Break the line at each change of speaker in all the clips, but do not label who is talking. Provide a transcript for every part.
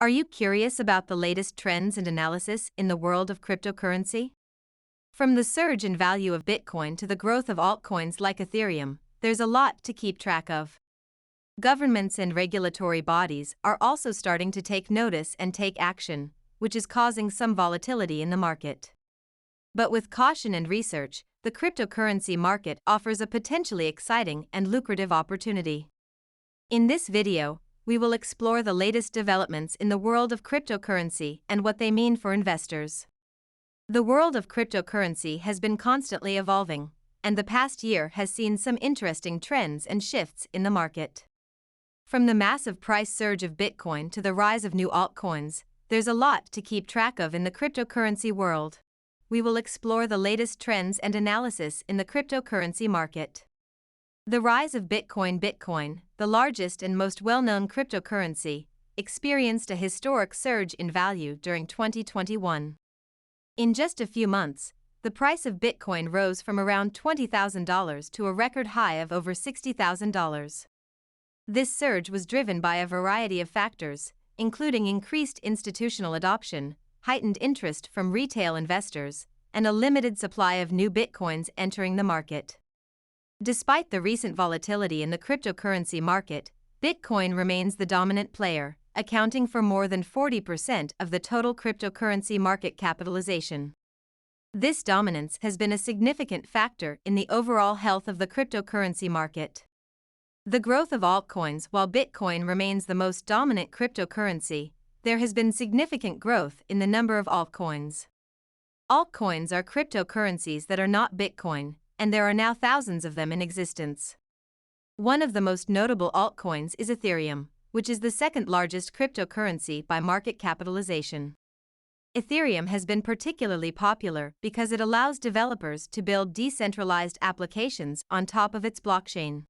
Are you curious about the latest trends and analysis in the world of cryptocurrency? From the surge in value of Bitcoin to the growth of altcoins like Ethereum, there's a lot to keep track of. Governments and regulatory bodies are also starting to take notice and take action, which is causing some volatility in the market. But with caution and research, the cryptocurrency market offers a potentially exciting and lucrative opportunity. In this video, we will explore the latest developments in the world of cryptocurrency and what they mean for investors. The world of cryptocurrency has been constantly evolving, and the past year has seen some interesting trends and shifts in the market. From the massive price surge of Bitcoin to the rise of new altcoins, there's a lot to keep track of in the cryptocurrency world. We will explore the latest trends and analysis in the cryptocurrency market. The rise of Bitcoin. Bitcoin, the largest and most well-known cryptocurrency, experienced a historic surge in value during 2021. In just a few months, the price of Bitcoin rose from around $20,000 to a record high of over $60,000. This surge was driven by a variety of factors, including increased institutional adoption, heightened interest from retail investors, and a limited supply of new Bitcoins entering the market. Despite the recent volatility in the cryptocurrency market, Bitcoin remains the dominant player, accounting for more than 40% of the total cryptocurrency market capitalization. This dominance has been a significant factor in the overall health of the cryptocurrency market. The growth of altcoins. While Bitcoin remains the most dominant cryptocurrency, there has been significant growth in the number of altcoins. Altcoins are cryptocurrencies that are not Bitcoin, and there are now thousands of them in existence. One of the most notable altcoins is Ethereum, which is the second largest cryptocurrency by market capitalization. Ethereum has been particularly popular because it allows developers to build decentralized applications on top of its blockchain.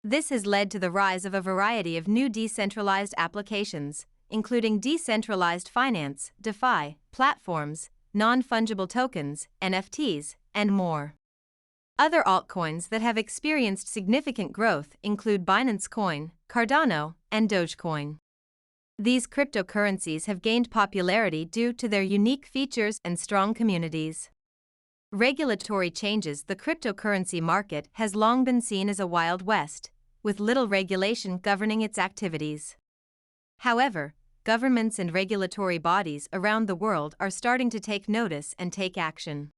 This has led to the rise of a variety of new decentralized applications, including decentralized finance, DeFi, platforms, non-fungible tokens, NFTs, and more. Other altcoins that have experienced significant growth include Binance Coin, Cardano, and Dogecoin. These cryptocurrencies have gained popularity due to their unique features and strong communities. Regulatory changes. The cryptocurrency market has long been seen as a Wild West, with little regulation governing its activities. However, governments and regulatory bodies around the world are starting to take notice and take action.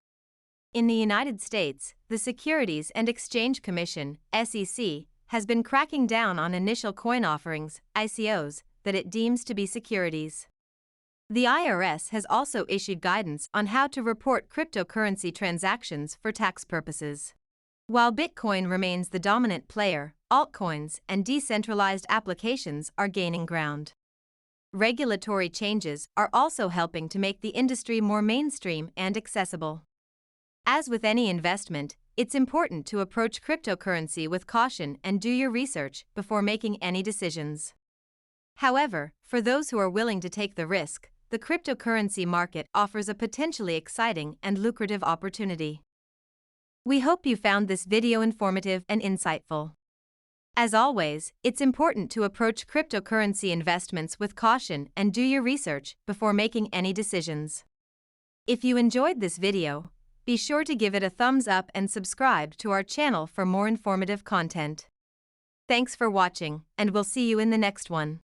In the United States, the Securities and Exchange Commission, SEC, has been cracking down on initial coin offerings, ICOs, that it deems to be securities. The IRS has also issued guidance on how to report cryptocurrency transactions for tax purposes. While Bitcoin remains the dominant player, altcoins and decentralized applications are gaining ground. Regulatory changes are also helping to make the industry more mainstream and accessible. As with any investment, it's important to approach cryptocurrency with caution and do your research before making any decisions. However, for those who are willing to take the risk, the cryptocurrency market offers a potentially exciting and lucrative opportunity. We hope you found this video informative and insightful. As always, it's important to approach cryptocurrency investments with caution and do your research before making any decisions. If you enjoyed this video, be sure to give it a thumbs up and subscribe to our channel for more informative content. Thanks for watching, and we'll see you in the next one.